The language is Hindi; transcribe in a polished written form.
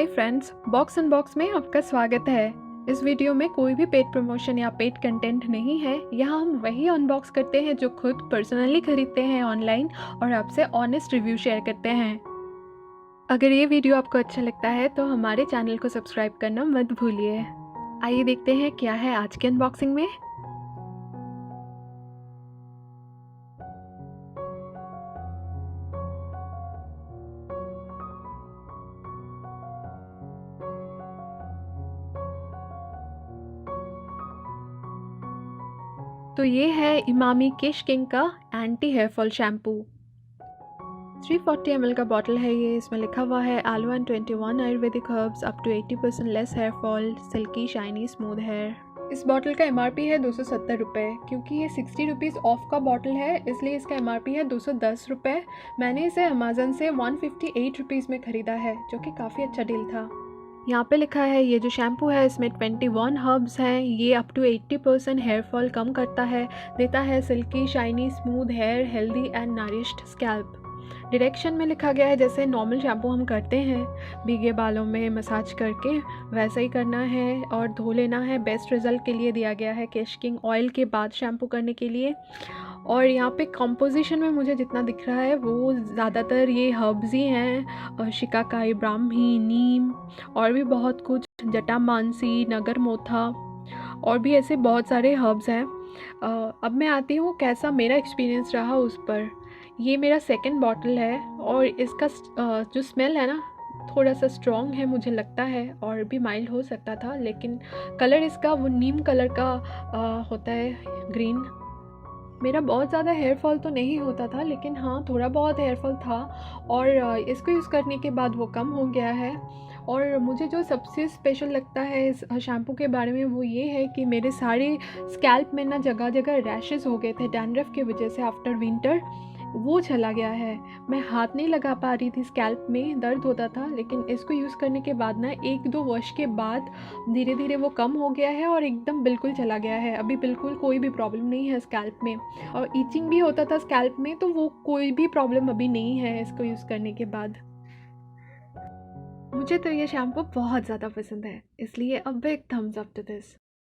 हाय फ्रेंड्स, बॉक्स अनबॉक्स में आपका स्वागत है। इस वीडियो में कोई भी पेड प्रमोशन या पेड कंटेंट नहीं है। यहाँ हम वही अनबॉक्स करते हैं जो खुद पर्सनली खरीदते हैं ऑनलाइन और आपसे ऑनेस्ट रिव्यू शेयर करते हैं। अगर ये वीडियो आपको अच्छा लगता है तो हमारे चैनल को सब्सक्राइब करना मत भूलिए। आइए देखते हैं क्या है आज के अनबॉक्सिंग में। तो ये है इमामी केश किंग का anti hair fall shampoo. 340 ml का बॉटल है ये। इसमें लिखा हुआ है aloe vera and 21 ayurvedic herbs up to 80% less hair fall, silky shiny smooth hair. इस बॉटल का MRP है 270 रुपये। क्योंकि ये 60 रुपीज़ ऑफ का बॉटल है इसलिए इसका MRP है 210 रुपये। मैंने इसे अमेज़न से 158 रुपीज़ में ख़रीदा है, जो कि काफ़ी अच्छा डील था। यहाँ पे लिखा है ये जो शैम्पू है इसमें 21 हर्ब्स हैं। ये अप टू 80% हेयर फॉल कम करता है, देता है silky shiny smooth hair, healthy and nourished scalp. Direction में लिखा गया है जैसे नॉर्मल शैम्पू हम करते हैं भीगे बालों में मसाज करके, वैसा ही करना है और धो लेना है। बेस्ट रिजल्ट के लिए दिया गया है केश किंग ऑयल के बाद शैम्पू करने के लिए। और यहाँ पे कंपोजिशन में मुझे जितना दिख रहा है वो ज़्यादातर ये हर्ब्स ही हैं, शिकाकाई, ब्राह्मी, नीम और भी बहुत कुछ, जटामांसी, नगरमोथा और भी ऐसे बहुत सारे हर्ब्स हैं। अब मैं आती हूँ कैसा मेरा एक्सपीरियंस रहा उस पर। ये मेरा सेकंड बॉटल है और इसका जो स्मेल है ना थोड़ा सा स्ट्रॉन्ग है मुझे लगता है, और भी माइल्ड हो सकता था, लेकिन कलर इसका वो नीम कलर का होता है, ग्रीन। मेरा बहुत ज़्यादा हेयर फॉल तो नहीं होता था, लेकिन हाँ थोड़ा बहुत हेयर फॉल था और इसको यूज़ करने के बाद वो कम हो गया है। और मुझे जो सबसे स्पेशल लगता है इस शैम्पू के बारे में वो ये है कि मेरे सारे स्कैल्प में ना जगह जगह रैशेस हो गए थे डैंड्रफ की वजह से आफ्टर विंटर, वो चला गया है। मैं हाथ नहीं लगा पा रही थी, स्कैल्प में दर्द होता था, लेकिन इसको यूज़ करने के बाद ना 1-2 वॉश के बाद धीरे धीरे वो कम हो गया है और एकदम बिल्कुल चला गया है। अभी बिल्कुल कोई भी प्रॉब्लम नहीं है स्कैल्प में, और ईचिंग भी होता था स्कैल्प में, तो वो कोई भी प्रॉब्लम अभी नहीं है इसको यूज़ करने के बाद। मुझे तो ये शैम्पू बहुत ज़्यादा पसंद है, इसलिए अब एक थम्स अप टू दिस।